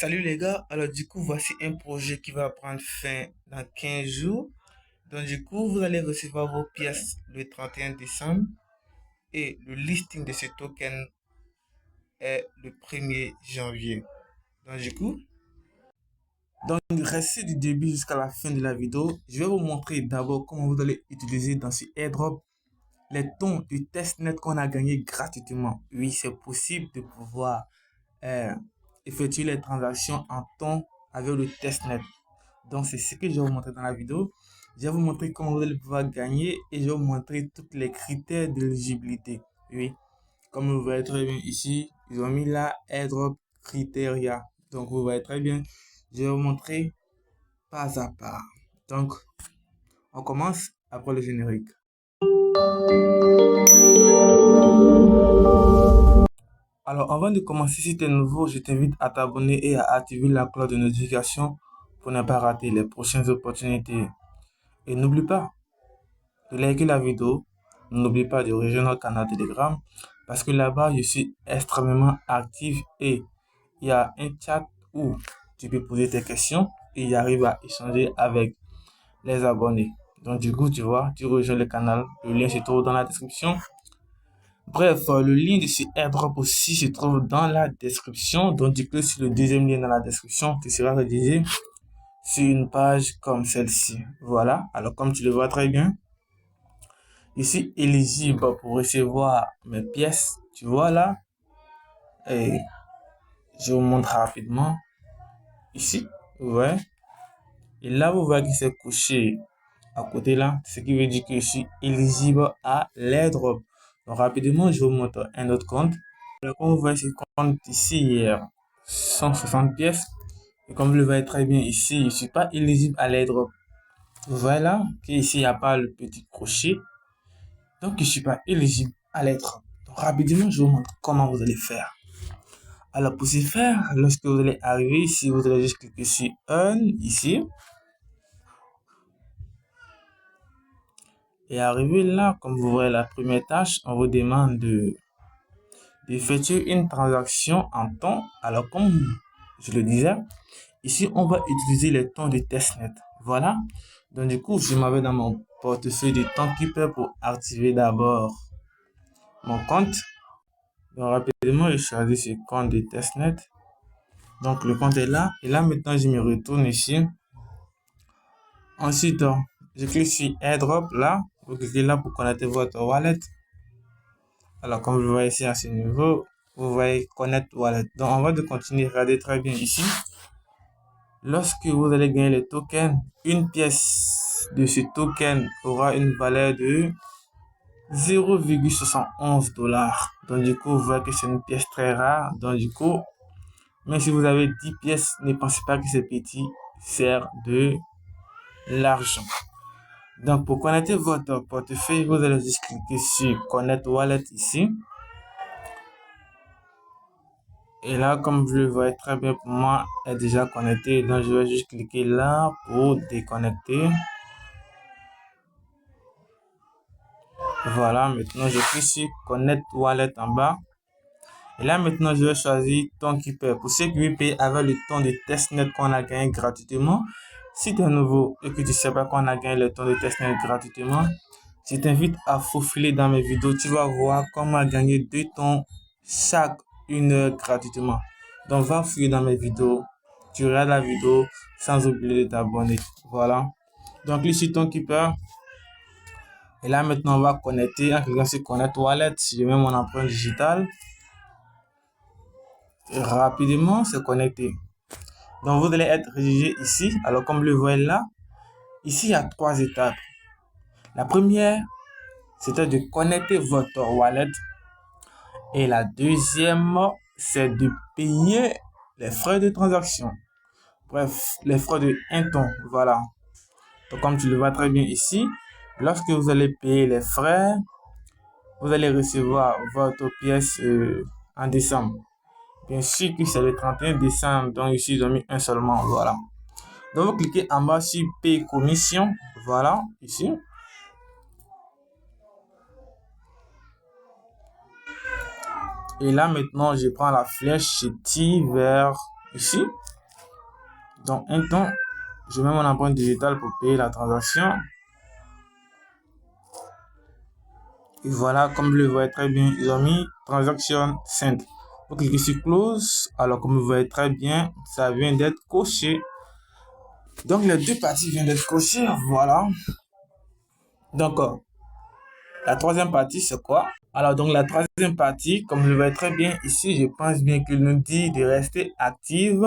Salut les gars, alors du coup voici un projet qui va prendre fin dans 15 jours. Donc du coup vous allez recevoir vos pièces le 31 décembre et le listing de ce token est le 1er janvier. Donc du coup, restez du début jusqu'à la fin de la vidéo. Je vais vous montrer d'abord comment vous allez utiliser dans ce airdrop les tons du testnet qu'on a gagné gratuitement. Oui, c'est possible de pouvoir euh, effectuer les transactions en temps avec le testnet. Donc, c'est ce que je vais vous montrer dans la vidéo. Je vais vous montrer comment vous allez pouvoir gagner et je vais vous montrer tous les critères d'éligibilité. Oui, comme vous voyez très bien ici, ils ont mis là airdrop criteria. Donc, vous voyez très bien. Je vais vous montrer pas à pas. Donc, on commence après le générique. Alors, avant de commencer, si tu es nouveau, je t'invite à t'abonner et à activer la cloche de notification pour ne pas rater les prochaines opportunités. Et n'oublie pas de liker la vidéo. N'oublie pas de rejoindre notre canal Telegram parce que là-bas, je suis extrêmement actif et il y a un chat où tu peux poser tes questions et y arriver à échanger avec les abonnés. Donc, du coup, tu vois, tu rejoins le canal. Le lien se trouve dans la description. Bref, le lien de ce airdrop aussi se trouve dans la description. Donc, tu cliques sur le deuxième lien dans la description qui sera rédigé sur une page comme celle-ci. Voilà. Alors, comme tu le vois très bien, je suis éligible pour recevoir mes pièces. Tu vois là. Et je vous montre rapidement. Ici. Ouais. Et là, vous voyez qu'il s'est couché à côté là. Ce qui veut dire que je suis éligible à l'airdrop. Donc, rapidement, je vous montre un autre compte. Alors, comme vous voyez, ce compte ici, il y a 160 pièces. Et comme vous le voyez très bien ici, je ne suis pas éligible à l'airdrop. Vous voyez là qu'ici, il n'y a pas le petit crochet. Donc, je ne suis pas éligible à l'airdrop. Donc, rapidement, je vous montre comment vous allez faire. Alors, pour ce faire, lorsque vous allez arriver ici, vous allez juste cliquer sur Earn ici. Et arrivé là, comme vous voyez la première tâche, on vous demande d'effectuer une transaction en temps. Alors, comme je le disais, ici, on va utiliser les tons de testnet. Voilà. Donc, du coup, je m'avais dans mon portefeuille de Timekeeper pour activer d'abord mon compte. Donc, rapidement, je choisis ce compte de testnet. Donc, le compte est là. Et là, maintenant, je me retourne ici. Ensuite, je clique sur airdrop là. Vous cliquez là pour connecter votre wallet. Alors, comme vous voyez ici à ce niveau, vous voyez connect wallet. Donc, on va continuer. Regardez très bien ici. Lorsque vous allez gagner le token, une pièce de ce token aura une valeur de 0,71 $. Donc, du coup, vous voyez que c'est une pièce très rare. Donc, du coup, même si vous avez 10 pièces, ne pensez pas que c'est petit, sert de l'argent. Donc, pour connecter votre portefeuille, vous allez juste cliquer sur Connect Wallet ici. Et là, comme vous le voyez très bien, pour moi, est déjà connecté. Donc, je vais juste cliquer là pour déconnecter. Voilà, maintenant, je clique sur Connect Wallet en bas. Et là, maintenant, je vais choisir Timekeeper. Pour ceux qui veulent payer avec le temps de testnet qu'on a gagné gratuitement. Si tu es nouveau et que tu ne sais pas qu'on a gagné le temps de testnet gratuitement, je t'invite à faufiler dans mes vidéos. Tu vas voir comment gagner 2 tons chaque 1 heure gratuitement. Donc, va fouiller dans mes vidéos. Tu regardes la vidéo sans oublier de t'abonner. Voilà. Donc, ici, Timekeeper. Et là, maintenant, on va connecter. En cliquant sur Connect Wallet, je mets mon empreinte digitale. Et rapidement, c'est connecté. Donc, vous allez être rédigé ici. Alors, comme le voyez là, ici, il y a 3 étapes. La première, c'était de connecter votre wallet. Et la deuxième, c'est de payer les frais de transaction. Bref, les frais de 1 ton. Voilà. Donc, comme tu le vois très bien ici, lorsque vous allez payer les frais, vous allez recevoir votre pièce en décembre. Bien sûr que c'est le 31 décembre, donc ici, ils ont mis un seulement. Voilà. Donc, vous cliquez en bas sur payer commission. Voilà, ici. Et là, maintenant, je prends la flèche, je tire vers ici. Donc, un temps, je mets mon empreinte digitale pour payer la transaction. Et voilà, comme vous le voyez très bien, ils ont mis Transaction Sent. Vous cliquez sur Close. Alors, comme vous voyez très bien, ça vient d'être coché. Donc, les deux parties viennent d'être cochées. Voilà. Donc, la troisième partie, c'est quoi? Alors, donc, la troisième partie, comme vous le voyez très bien ici, je pense bien qu'il nous dit de rester active.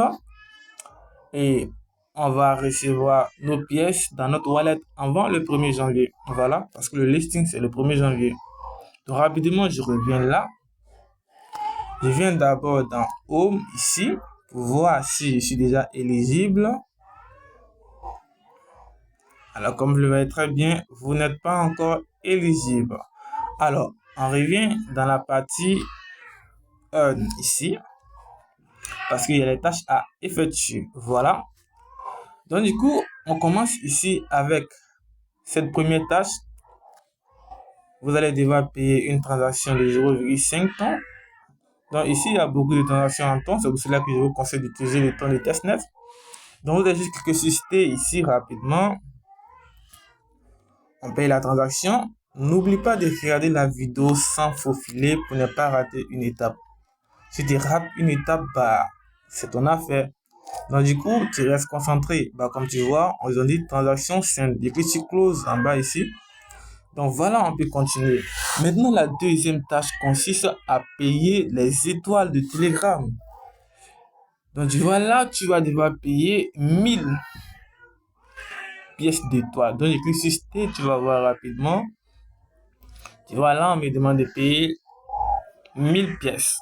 Et on va recevoir nos pièces dans notre wallet avant le 1er janvier. Voilà, parce que le listing, c'est le 1er janvier. Donc, rapidement, je reviens là. Je viens d'abord dans Home, ici, pour voir si je suis déjà éligible. Alors, comme vous le voyez très bien, vous n'êtes pas encore éligible. Alors, on revient dans la partie ici, parce qu'il y a les tâches à effectuer. Voilà. Donc, du coup, on commence ici avec cette première tâche. Vous allez devoir payer une transaction de 0,5 temps. Donc, ici, il y a beaucoup de transactions en temps. C'est pour cela que je vous conseille d'utiliser le temps de testnet. Donc, vous avez juste cliquer sur citer ici rapidement. On paye la transaction. N'oublie pas de regarder la vidéo sans faufiler pour ne pas rater une étape. Si tu rates une étape, c'est ton affaire. Donc, du coup, tu restes concentré. Comme tu vois, on a dit transaction simple. Et puis, tu closes en bas ici. Donc, voilà, on peut continuer. Maintenant, la deuxième tâche consiste à payer les étoiles de Telegram. Donc, tu vois là, tu vas devoir payer 1000 pièces d'étoiles. Donc, je clique sur citer, tu vas voir rapidement. Tu vois là, on me demande de payer 1000 pièces.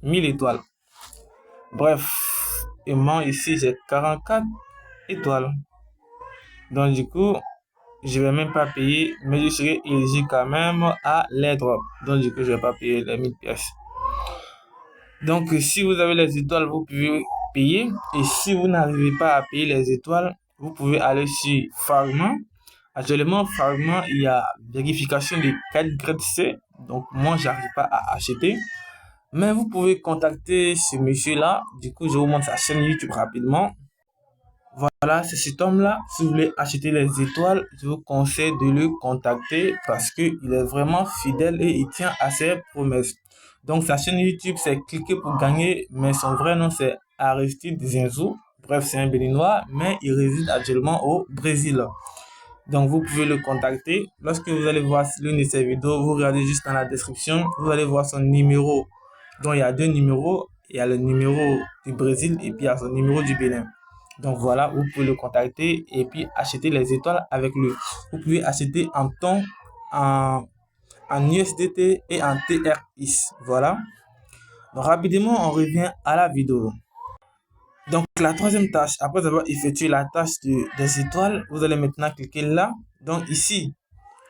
1000 étoiles. Bref, et moi ici, j'ai 44 étoiles. Donc, du coup, je vais même pas payer, mais je serai éligible quand même à l'airdrop. Donc, du coup, je vais pas payer les 1000 pièces. Donc, si vous avez les étoiles, vous pouvez payer. Et si vous n'arrivez pas à payer les étoiles, vous pouvez aller sur Fragment. Actuellement, Fragment, il y a vérification de 4 grade C. Donc, moi, j'arrive pas à acheter. Mais vous pouvez contacter ce monsieur-là. Du coup, je vous montre sa chaîne YouTube rapidement. Voilà, c'est cet homme-là. Si vous voulez acheter les étoiles, je vous conseille de le contacter parce qu'il est vraiment fidèle et il tient à ses promesses. Donc, sa chaîne YouTube, c'est Cliquer pour gagner, mais son vrai nom, c'est Aristide Zinzou. Bref, c'est un Béninois, mais il réside actuellement au Brésil. Donc, vous pouvez le contacter. Lorsque vous allez voir l'une de ses vidéos, vous regardez juste dans la description, vous allez voir son numéro. Donc, il y a deux numéros. Il y a le numéro du Brésil et puis il y a son numéro du Bénin. Donc, voilà, vous pouvez le contacter et puis acheter les étoiles avec lui. Vous pouvez acheter en temps, en USDT et en TRX. Voilà. Donc, rapidement, on revient à la vidéo. Donc, la troisième tâche, après avoir effectué la tâche des étoiles, vous allez maintenant cliquer là. Donc, ici,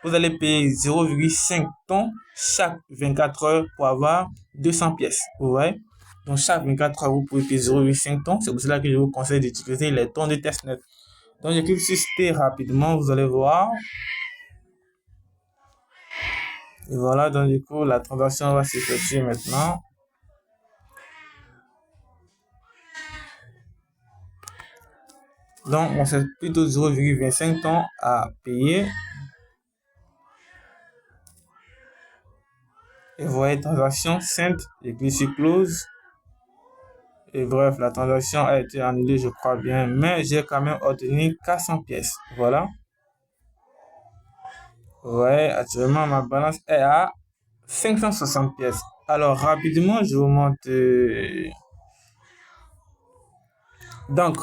vous allez payer 0,5 tons chaque 24 heures pour avoir 200 pièces. Vous voyez? Donc, chaque 24 heures, vous pouvez payer 0,5 tons. C'est pour cela que je vous conseille d'utiliser les tons de testnet. Donc, je clique sur citer rapidement, vous allez voir. Et voilà, donc du coup, la transaction va s'effectuer maintenant. Donc, on sait plutôt 0,25 tons à payer. Et vous voyez, transaction simple, et puis sur close. Et bref, la transaction a été annulée, je crois bien, mais j'ai quand même obtenu 400 pièces. Voilà. Ouais, actuellement, ma balance est à 560 pièces. Alors, rapidement, je vous montre. Donc,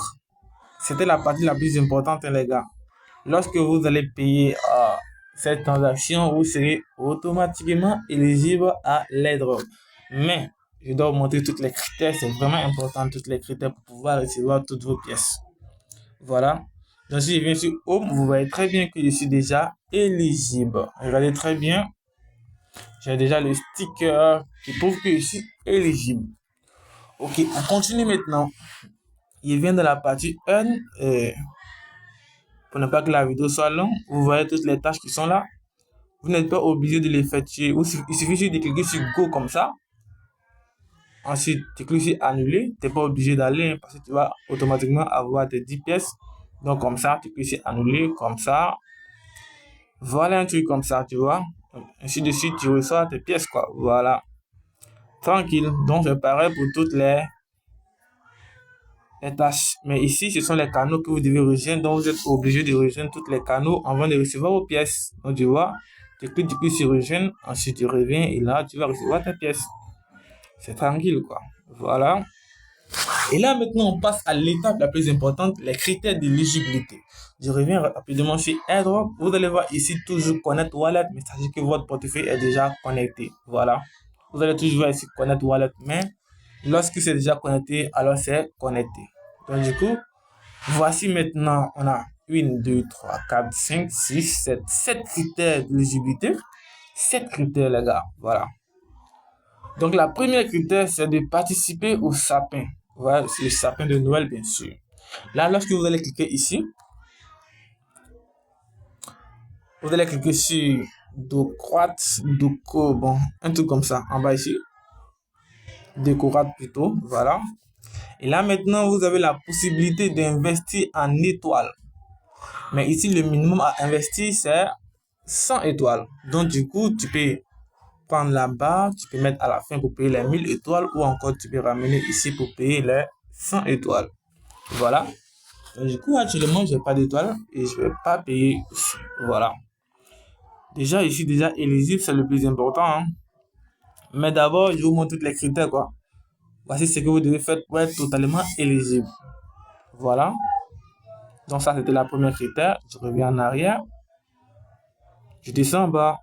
c'était la partie la plus importante, les gars. Lorsque vous allez payer cette transaction, vous serez automatiquement éligible à l'airdrop. Mais, je dois vous montrer tous les critères. C'est vraiment important, tous les critères pour pouvoir recevoir toutes vos pièces. Voilà. Donc, si je viens sur Home, vous voyez très bien que je suis déjà éligible. Regardez très bien. J'ai déjà le sticker qui prouve que je suis éligible. Ok, on continue maintenant. Il vient de la partie 1. Pour ne pas que la vidéo soit longue, vous voyez toutes les tâches qui sont là. Vous n'êtes pas obligé de les effectuer. Il suffit juste de cliquer sur Go comme ça. Ensuite, tu cliques sur annuler. Tu n'es pas obligé d'aller parce que tu vas automatiquement avoir tes 10 pièces. Donc, comme ça, tu cliques sur annuler, comme ça. Voilà un truc comme ça, tu vois. Donc, ainsi de suite, tu reçois tes pièces, quoi. Voilà. Tranquille. Donc, c'est pareil pour toutes les tâches. Mais ici, ce sont les canaux que vous devez rejoindre. Donc, vous êtes obligé de rejoindre tous les canaux avant de recevoir vos pièces. Donc, tu vois, tu cliques sur rejoindre. Ensuite, tu reviens et là, tu vas recevoir tes pièces. C'est tranquille, quoi. Voilà. Et là, maintenant, on passe à l'étape la plus importante, les critères d'éligibilité. Je reviens rapidement sur AirDrop. Vous allez voir ici, toujours Connect Wallet, mais ça veut dire que votre portefeuille est déjà connecté. Voilà. Vous allez toujours voir ici Connect Wallet, mais lorsque c'est déjà connecté, alors c'est connecté. Donc, du coup, voici maintenant, on a 1, 2, 3, 4, 5, 6, 7, 7 critères d'éligibilité. 7 critères, les gars. Voilà. Donc, la première critère, c'est de participer au sapin. Voilà, c'est le sapin de Noël, bien sûr. Là, lorsque vous allez cliquer ici, vous allez cliquer sur Décorate, Déco, bon, un truc comme ça, en bas ici. Décorate plutôt, voilà. Et là, maintenant, vous avez la possibilité d'investir en étoiles. Mais ici, le minimum à investir, c'est 100 étoiles. Donc, du coup, tu peux prendre là-bas, tu peux mettre à la fin pour payer les 1000 étoiles ou encore tu peux ramener ici pour payer les 100 étoiles. Voilà. Donc, du coup, actuellement, je n'ai pas d'étoiles et je ne vais pas payer ici. Voilà. Déjà, ici, déjà éligible, c'est le plus important, hein. Mais d'abord, je vous montre tous les critères, quoi. Voici ce que vous devez faire pour être totalement éligible. Voilà. Donc, ça, c'était la première critère. Je reviens en arrière. Je descends en bas.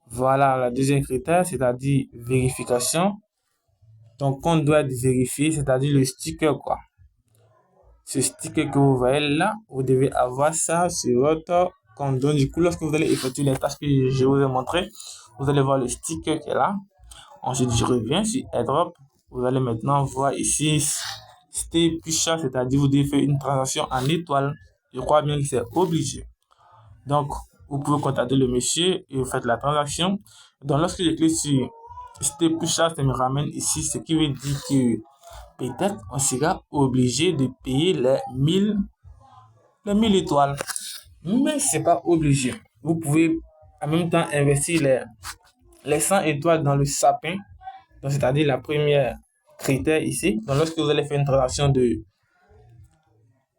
Voilà, la deuxième critère, c'est-à-dire vérification. Ton compte doit être vérifié, c'est-à-dire le sticker, quoi. Ce sticker que vous voyez là, vous devez avoir ça sur votre compte. Donc, du coup, lorsque vous allez effectuer les tâches que je vous ai montrées, vous allez voir le sticker qui est là. Ensuite, je reviens sur AirDrop. Vous allez maintenant voir ici, Stay Pusher, c'est-à-dire vous devez faire une transaction en étoile. Je crois bien que c'est obligé. Donc, vous pouvez contacter le monsieur et vous faites la transaction. Donc, lorsque je clique sur Stay Pusher, ça me ramène ici, ce qui veut dire que peut-être on sera obligé de payer les 1000 étoiles. Mais ce n'est pas obligé. Vous pouvez en même temps investir les 100 étoiles dans le sapin. Donc, c'est-à-dire la première critère ici. Donc, lorsque vous allez faire une transaction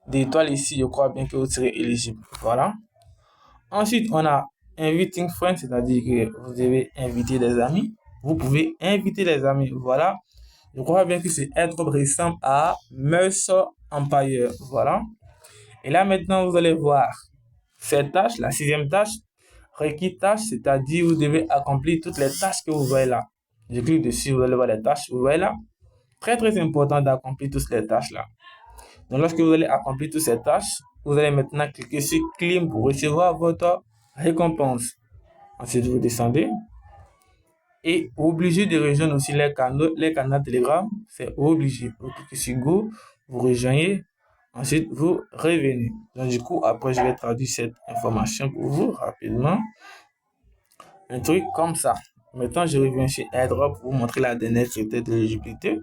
d'étoiles ici, je crois bien que vous serez éligible. Voilà. Ensuite, on a Inviting Friends, c'est-à-dire que vous devez inviter des amis. Vous pouvez inviter les amis. Voilà. Je crois bien que c'est être ressemble à Mercer Empire. Voilà. Et là, maintenant, vous allez voir cette tâche, la sixième tâche, requis tâche, c'est-à-dire vous devez accomplir toutes les tâches que vous voyez là. Je clique dessus, vous allez voir les tâches, vous voyez là. Très, très important d'accomplir toutes les tâches là. Donc, lorsque vous allez accomplir toutes ces tâches, vous allez maintenant cliquer sur Claim pour recevoir votre récompense. Ensuite, vous descendez. Et obligé de rejoindre aussi les canaux Telegram. C'est obligé. Vous cliquez sur Go, vous rejoignez. Ensuite, vous revenez. Donc, du coup, après, je vais traduire cette information pour vous rapidement. Un truc comme ça. Maintenant, je reviens chez AirDrop pour vous montrer la dernière critère d'éligibilité.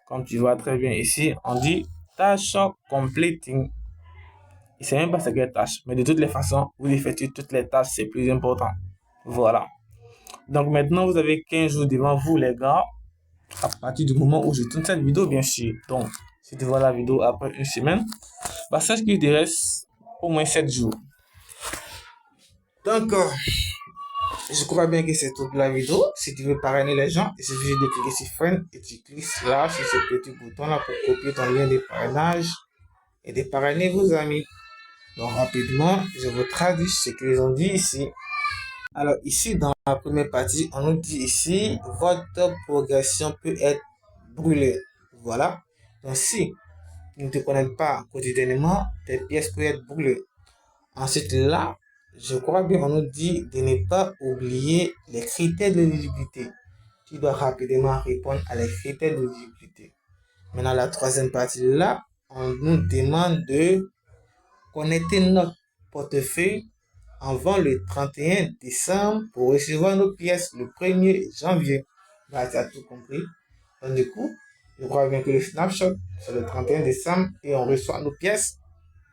Comme tu vois très bien ici, on dit tâche completing. Je ne sais même pas ce qu'est tâche, mais de toutes les façons, vous effectuez toutes les tâches, c'est plus important. Voilà. Donc maintenant, vous avez 15 jours devant vous, les gars, à partir du moment où je tourne cette vidéo, bien sûr. Donc, si tu vois la vidéo après une semaine, bah, sache qu'il te reste au moins 7 jours. Donc, je crois bien que c'est toute la vidéo. Si tu veux parrainer les gens, il suffit de cliquer sur Friend et tu cliques là sur ce petit bouton là pour copier ton lien de parrainage et de parrainer vos amis. Donc rapidement, je vous traduis ce qu'ils ont dit ici. Alors ici, dans la première partie, on nous dit ici, votre progression peut être brûlée. Voilà. Donc si tu ne te connectes pas quotidiennement, tes pièces peuvent être brûlées. Ensuite là, je crois bien on nous dit de ne pas oublier les critères d'éligibilité. Tu dois rapidement répondre à les critères d'éligibilité. Maintenant, la troisième partie là, on nous demande de connecter notre portefeuille avant le 31 décembre pour recevoir nos pièces le 1er janvier. Là, tu as tout compris. Donc du coup, je crois bien que le snapshot, c'est le 31 décembre et on reçoit nos pièces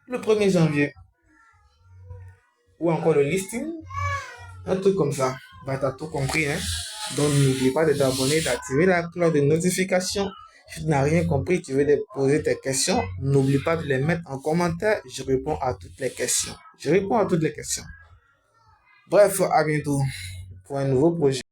le 1er janvier. Ou encore le listing, un truc comme ça. Bah, t'as tout compris, hein. Donc n'oublie pas de t'abonner, d'activer la cloche de notification. Si tu n'as rien compris, tu veux poser tes questions, n'oublie pas de les mettre en commentaire. Je réponds à toutes les questions. Je réponds à toutes les questions. Bref, à bientôt pour un nouveau projet.